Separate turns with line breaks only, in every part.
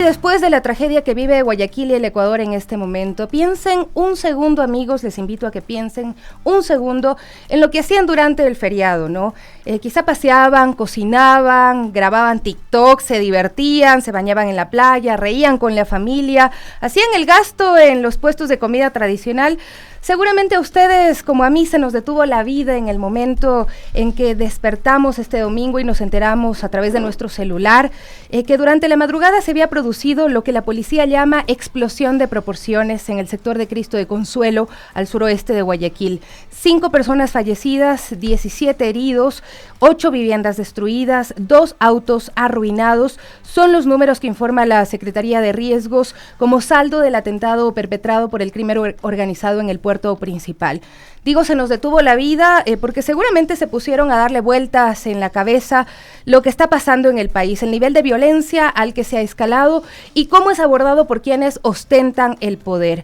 Después de la tragedia que vive Guayaquil y el Ecuador en este momento, piensen un segundo, amigos, les invito a que piensen un segundo en lo que hacían durante el feriado, ¿no? Quizá paseaban, cocinaban, grababan TikTok, se divertían, se bañaban en la playa, reían con la familia, hacían el gasto en los puestos de comida tradicional. Seguramente a ustedes, como a mí, se nos detuvo la vida en el momento en que despertamos este domingo y nos enteramos a través de nuestro celular que durante la madrugada se había producido lo que la policía llama explosión de proporciones en el sector de Cristo de Consuelo, al suroeste de Guayaquil. 5 personas fallecidas, 17 heridos, 8 viviendas destruidas, 2 autos arruinados. Son los números que informa la Secretaría de Riesgos como saldo del atentado perpetrado por el crimen organizado en el puerto principal. Digo, se nos detuvo la vida porque seguramente se pusieron a darle vueltas en la cabeza lo que está pasando en el país, el nivel de violencia al que se ha escalado y cómo es abordado por quienes ostentan el poder.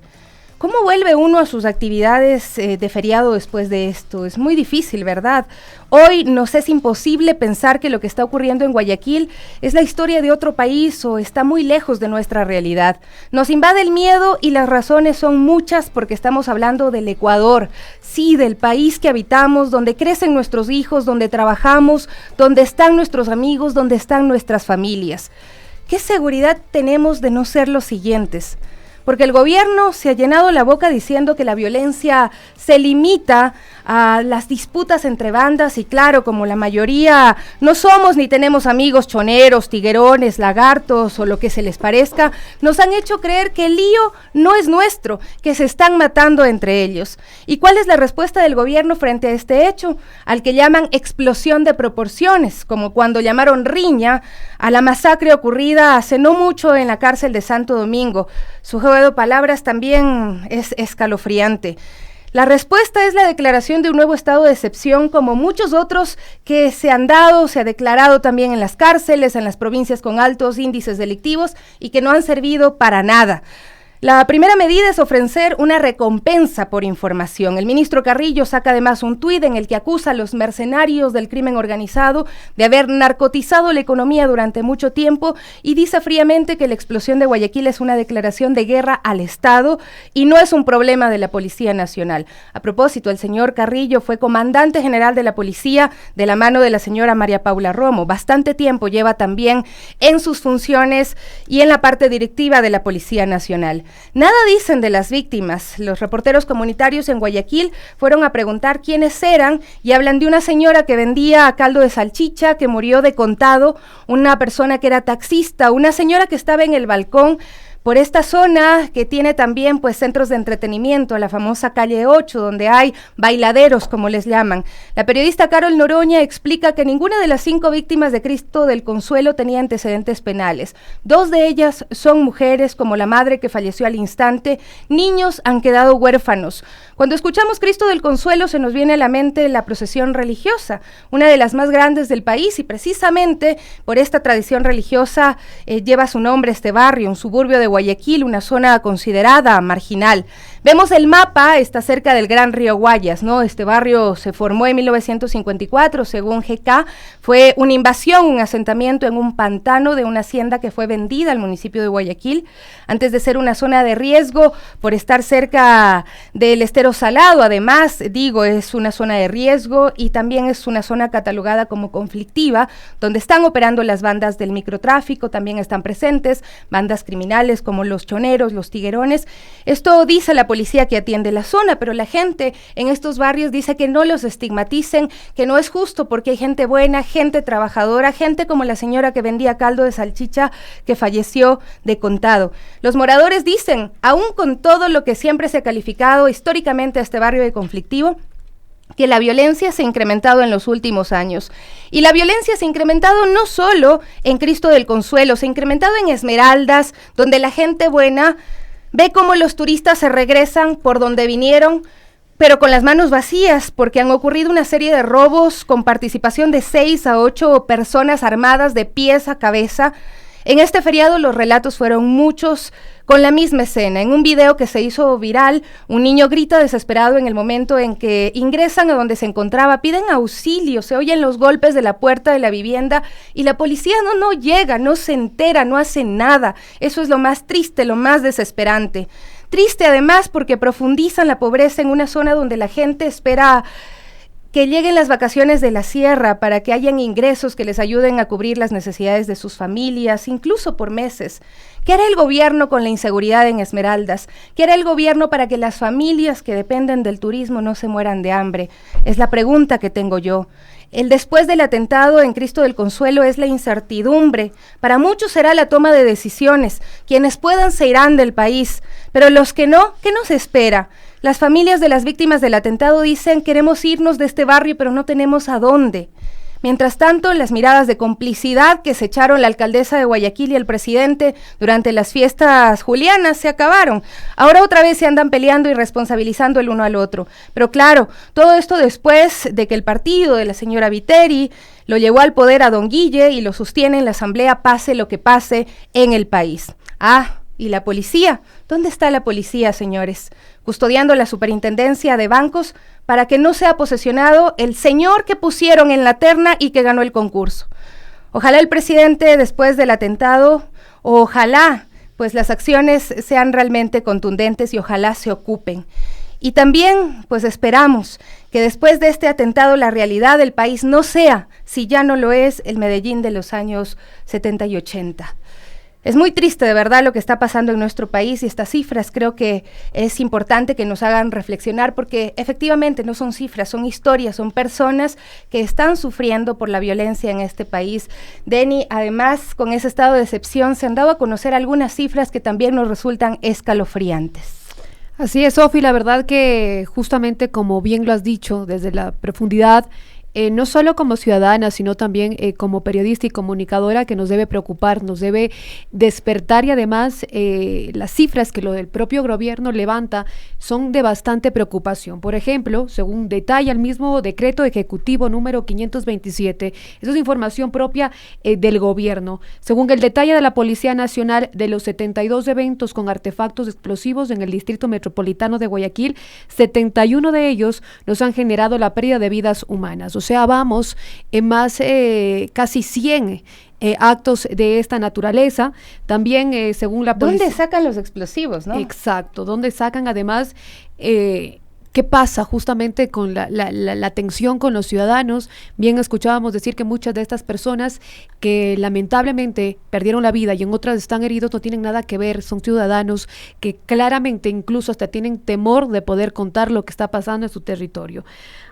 ¿Cómo vuelve uno a sus actividades de feriado después de esto? Es muy difícil, ¿verdad? Hoy nos es imposible pensar que lo que está ocurriendo en Guayaquil es la historia de otro país o está muy lejos de nuestra realidad. Nos invade el miedo y las razones son muchas porque estamos hablando del Ecuador, sí, del país que habitamos, donde crecen nuestros hijos, donde trabajamos, donde están nuestros amigos, donde están nuestras familias. ¿Qué seguridad tenemos de no ser los siguientes? Porque el gobierno se ha llenado la boca diciendo que la violencia se limita a las disputas entre bandas y claro, como la mayoría no somos ni tenemos amigos choneros, tiguerones, lagartos o lo que se les parezca, nos han hecho creer que el lío no es nuestro, que se están matando entre ellos. ¿Y cuál es la respuesta del gobierno frente a este hecho? Al que llaman explosión de proporciones, como cuando llamaron riña a la masacre ocurrida hace no mucho en la cárcel de Santo Domingo. Su juego de palabras también es escalofriante. La respuesta es la declaración de un nuevo estado de excepción, como muchos otros que se han dado, se ha declarado también en las cárceles, en las provincias con altos índices delictivos y que no han servido para nada. La primera medida es ofrecer una recompensa por información. El ministro Carrillo saca además un tuit en el que acusa a los mercenarios del crimen organizado de haber narcotizado la economía durante mucho tiempo y dice fríamente que la explosión de Guayaquil es una declaración de guerra al Estado y no es un problema de la Policía Nacional. A propósito, el señor Carrillo fue comandante general de la policía de la mano de la señora María Paula Romo. Bastante tiempo lleva también en sus funciones y en la parte directiva de la Policía Nacional. Nada dicen de las víctimas. Los reporteros comunitarios en Guayaquil fueron a preguntar quiénes eran y hablan de una señora que vendía caldo de salchicha, que murió de contado, una persona que era taxista, una señora que estaba en el balcón por esta zona que tiene también pues centros de entretenimiento, la famosa calle 8, donde hay bailaderos, como les llaman. La periodista Carol Noroña explica que ninguna de las 5 víctimas de Cristo del Consuelo tenía antecedentes penales. 2 de ellas son mujeres, como la madre que falleció al instante. Niños han quedado huérfanos. Cuando escuchamos Cristo del Consuelo se nos viene a la mente la procesión religiosa, una de las más grandes del país y precisamente por esta tradición religiosa lleva su nombre este barrio, un suburbio de Guayaquil, una zona considerada marginal. Vemos el mapa, está cerca del Gran Río Guayas, ¿no? Este barrio se formó en 1954, según GK, fue una invasión, un asentamiento en un pantano de una hacienda que fue vendida al municipio de Guayaquil, antes de ser una zona de riesgo por estar cerca del estero salado. Además, digo, es una zona de riesgo y también es una zona catalogada como conflictiva, donde están operando las bandas del microtráfico, también están presentes bandas criminales como los choneros, los tiguerones. Esto dice la policía que atiende la zona, pero la gente en estos barrios dice que no los estigmaticen, que no es justo porque hay gente buena, gente trabajadora, gente como la señora que vendía caldo de salchicha que falleció de contado. Los moradores dicen, aún con todo lo que siempre se ha calificado históricamente a este barrio de conflictivo, que la violencia se ha incrementado en los últimos años. Y la violencia se ha incrementado no solo en Cristo del Consuelo, se ha incrementado en Esmeraldas, donde la gente buena ve cómo los turistas se regresan por donde vinieron, pero con las manos vacías, porque han ocurrido una serie de robos con participación de 6 a 8 personas armadas de pies a cabeza. En este feriado los relatos fueron muchos, con la misma escena. En un video que se hizo viral, un niño grita desesperado en el momento en que ingresan a donde se encontraba, piden auxilio, se oyen los golpes de la puerta de la vivienda y la policía no llega, no se entera, no hace nada. Eso es lo más triste, lo más desesperante. Triste además porque profundizan la pobreza en una zona donde la gente espera que lleguen las vacaciones de la sierra para que hayan ingresos que les ayuden a cubrir las necesidades de sus familias, incluso por meses. ¿Qué hará el gobierno con la inseguridad en Esmeraldas? ¿Qué hará el gobierno para que las familias que dependen del turismo no se mueran de hambre? Es la pregunta que tengo yo. El después del atentado en Cristo del Consuelo es la incertidumbre. Para muchos será la toma de decisiones. Quienes puedan se irán del país, pero los que no, ¿qué nos espera? Las familias de las víctimas del atentado dicen: queremos irnos de este barrio, pero no tenemos a dónde. Mientras tanto, las miradas de complicidad que se echaron la alcaldesa de Guayaquil y el presidente durante las fiestas julianas se acabaron. Ahora otra vez se andan peleando y responsabilizando el uno al otro. Pero claro, todo esto después de que el partido de la señora Viteri lo llevó al poder a don Guille y lo sostiene en la asamblea, pase lo que pase en el país. ¿Y la policía? ¿Dónde está la policía, señores? Custodiando la superintendencia de bancos para que no sea posesionado el señor que pusieron en la terna y que ganó el concurso. Ojalá el presidente, después del atentado, ojalá pues las acciones sean realmente contundentes y ojalá se ocupen. Y también pues esperamos que después de este atentado la realidad del país no sea, si ya no lo es, el Medellín de los años 70 y 80. Es muy triste de verdad lo que está pasando en nuestro país y estas cifras creo que es importante que nos hagan reflexionar porque efectivamente no son cifras, son historias, son personas que están sufriendo por la violencia en este país. Denny, además con ese estado de excepción se han dado a conocer algunas cifras que también nos resultan escalofriantes.
Así es, Sofi, la verdad que justamente como bien lo has dicho, desde la profundidad, no solo como ciudadana, sino también como periodista y comunicadora, que nos debe preocupar, nos debe despertar y además las cifras que el propio gobierno levanta son de bastante preocupación. Por ejemplo, según detalla el mismo decreto ejecutivo número 527, eso es información propia del gobierno. Según el detalle de la Policía Nacional, de los 72 eventos con artefactos explosivos en el Distrito Metropolitano de Guayaquil, 71 de ellos nos han generado la pérdida de vidas humanas. O sea, vamos en más casi 100 actos de esta naturaleza. También, según la policía...
¿Dónde sacan los explosivos, no?
Exacto, ¿dónde sacan además... ¿Qué pasa justamente con la tensión con los ciudadanos? Bien escuchábamos decir que muchas de estas personas que lamentablemente perdieron la vida y en otras están heridos no tienen nada que ver, son ciudadanos que claramente incluso hasta tienen temor de poder contar lo que está pasando en su territorio.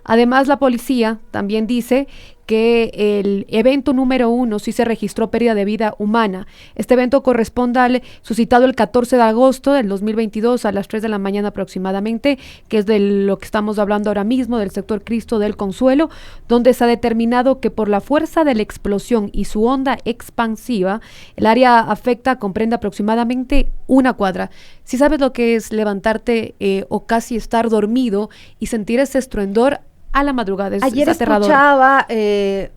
Además, la policía también dice que el evento número 1 sí se registró pérdida de vida humana. Este evento corresponde al suscitado el 14 de agosto del 2022 a las 3 de la mañana aproximadamente, que es de lo que estamos hablando ahora mismo, del sector Cristo del Consuelo, donde se ha determinado que por la fuerza de la explosión y su onda expansiva, el área afecta comprende aproximadamente 1 cuadra. Si sabes lo que es levantarte o casi estar dormido y sentir ese estruendor a la madrugada.
Ayer escuchaba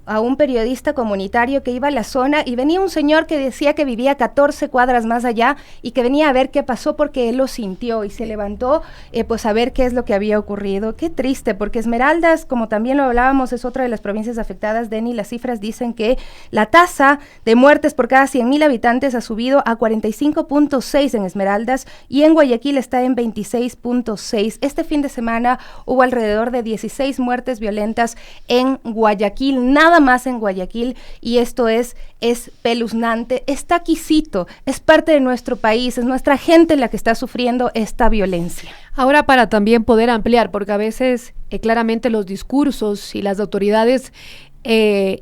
a un periodista comunitario que iba a la zona y venía un señor que decía que vivía 14 cuadras más allá y que venía a ver qué pasó porque él lo sintió y se levantó pues a ver qué es lo que había ocurrido. Qué triste, porque Esmeraldas, como también lo hablábamos, es otra de las provincias afectadas. Denny, las cifras dicen que la tasa de muertes por cada 100,000 habitantes ha subido a 45.6 en Esmeraldas y en Guayaquil está en 26.6. Este fin de semana hubo alrededor de 16 muertes violentas en Guayaquil, nada más en Guayaquil, y esto es espeluznante. Está quisito, es parte de nuestro país, es nuestra gente la que está sufriendo esta violencia.
Ahora, para también poder ampliar, porque a veces claramente los discursos y las autoridades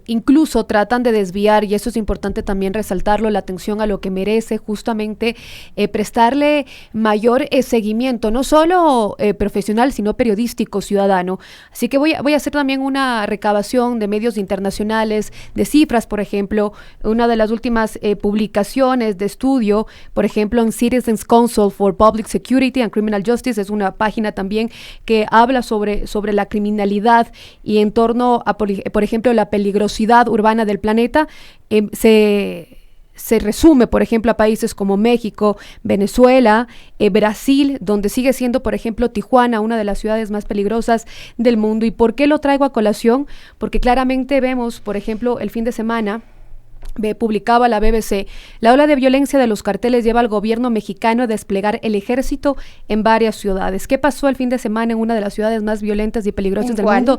incluso tratan de desviar, y eso es importante también resaltarlo, la atención a lo que merece justamente prestarle mayor seguimiento, no solo profesional, sino periodístico, ciudadano. Así que voy a hacer también una recabación de medios internacionales, de cifras, por ejemplo, una de las últimas publicaciones de estudio, por ejemplo, en Citizens Council for Public Security and Criminal Justice, es una página también que habla sobre la criminalidad y en torno a, por ejemplo, la peligrosidad urbana del planeta. Se se resume, por ejemplo, a países como México, Venezuela, Brasil, donde sigue siendo, por ejemplo, Tijuana, una de las ciudades más peligrosas del mundo. ¿Y por qué lo traigo a colación? Porque claramente vemos, por ejemplo, el fin de semana, publicaba la BBC, la ola de violencia de los carteles lleva al gobierno mexicano a desplegar el ejército en varias ciudades. ¿Qué pasó el fin de semana en una de las ciudades más violentas y peligrosas del mundo?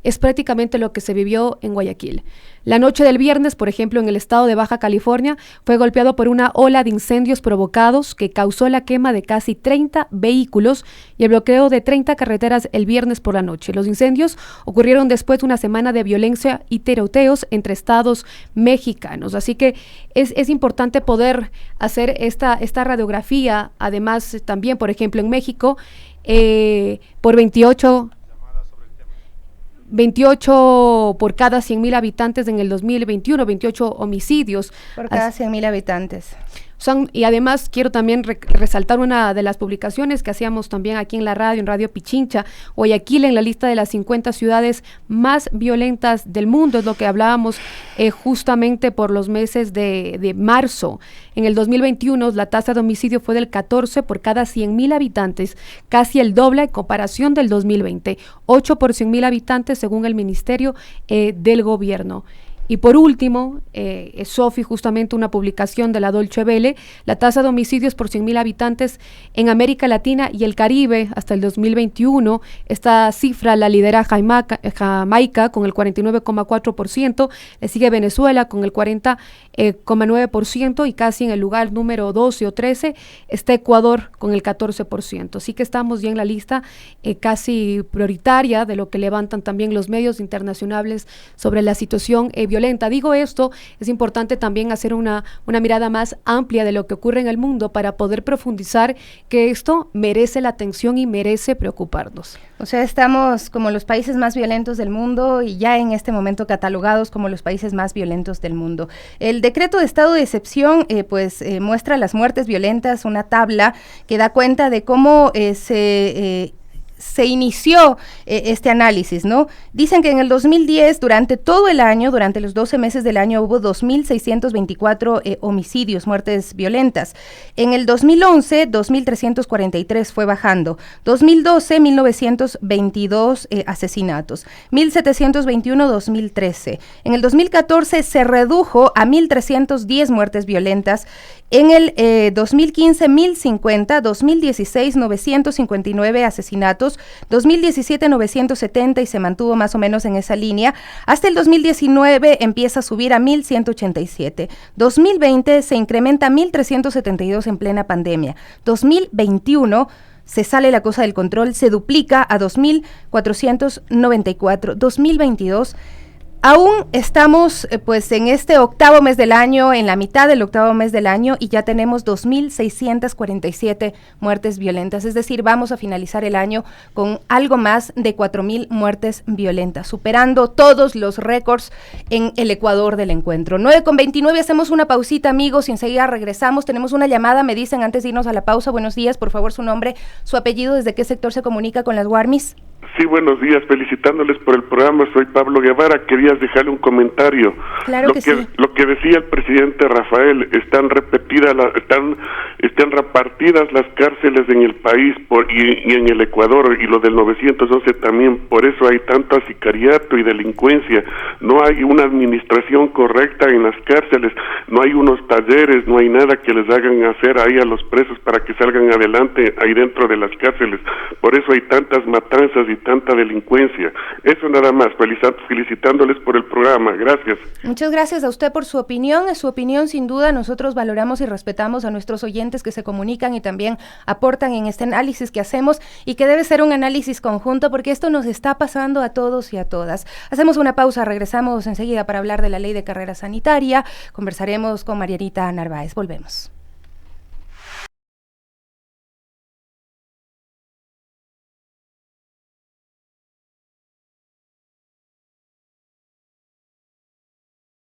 Es prácticamente lo que se vivió en Guayaquil. La noche del viernes, por ejemplo, en el estado de Baja California, fue golpeado por una ola de incendios provocados que causó la quema de casi 30 vehículos y el bloqueo de 30 carreteras el viernes por la noche. Los incendios ocurrieron después de una semana de violencia y tiroteos entre estados mexicanos. Así que es importante poder hacer esta radiografía. Además, también, por ejemplo, en México, por 28 por cada 100,000 habitantes en el 2021, 28 homicidios.
Por cada 100,000 habitantes.
Y además quiero también resaltar una de las publicaciones que hacíamos también aquí en la radio, en Radio Pichincha, Guayaquil en la lista de las 50 ciudades más violentas del mundo, es lo que hablábamos justamente por los meses de marzo. En el 2021 la tasa de homicidio fue del 14 por cada 100,000 habitantes, casi el doble en comparación del 2020, 8 por 100,000 habitantes según el Ministerio del Gobierno. Y por último, Sofi, justamente una publicación de la Deutsche Welle, la tasa de homicidios por 100,000 habitantes en América Latina y el Caribe hasta el 2021, esta cifra la lidera Jamaica con el 49,4%, le sigue Venezuela con el 40,9% y casi en el lugar número 12 o 13 está Ecuador con el 14%. Así que estamos ya en la lista casi prioritaria de lo que levantan también los medios internacionales sobre la situación violenta. Digo esto, es importante también hacer una mirada más amplia de lo que ocurre en el mundo para poder profundizar que esto merece la atención y merece preocuparnos.
O sea, estamos como los países más violentos del mundo y ya en este momento catalogados como los países más violentos del mundo. El decreto de estado de excepción muestra las muertes violentas, una tabla que da cuenta de cómo se inició este análisis, ¿no? Dicen que en el 2010, durante todo el año, durante los 12 meses del año, hubo 2.624 homicidios, muertes violentas. En el 2011, 2.343 fue bajando. 2012, 1.922 asesinatos. 1.721, 2013. En el 2014 se redujo a 1.310 muertes violentas. En el 2015, 1.050, 2016, 959 asesinatos, 2017, 970 y se mantuvo más o menos en esa línea. Hasta el 2019 empieza a subir a 1.187. 2020 se incrementa a 1.372 en plena pandemia. 2021 se sale la cosa del control, se duplica a 2.494. 2022 aún estamos en este octavo mes del año, en la mitad del octavo mes del año y ya tenemos 2.647 muertes violentas, es decir, vamos a finalizar el año con algo más de 4.000 muertes violentas, superando todos los récords en el Ecuador del encuentro. 9:29, hacemos una pausita, amigos, y enseguida regresamos. Tenemos una llamada, me dicen antes de irnos a la pausa. Buenos días, por favor, su nombre, su apellido, ¿desde qué sector se comunica con las Guarmis?
Sí, buenos días, felicitándoles por el programa, soy Pablo Guevara, querías dejarle un comentario.
Claro que sí.
Lo que decía el presidente Rafael, están repartidas las cárceles en el país y en el Ecuador, y lo del 911 también, por eso hay tanto sicariato y delincuencia, no hay una administración correcta en las cárceles, no hay unos talleres, no hay nada que les hagan hacer ahí a los presos para que salgan adelante ahí dentro de las cárceles, por eso hay tantas matanzas y tanta delincuencia. Eso nada más, felicitándoles por el programa, gracias.
Muchas gracias a usted por su opinión, sin duda nosotros valoramos y respetamos a nuestros oyentes que se comunican y también aportan en este análisis que hacemos y que debe ser un análisis conjunto porque esto nos está pasando a todos y a todas. Hacemos una pausa, regresamos enseguida para hablar de la ley de carrera sanitaria, conversaremos con Marianita Narváez, volvemos.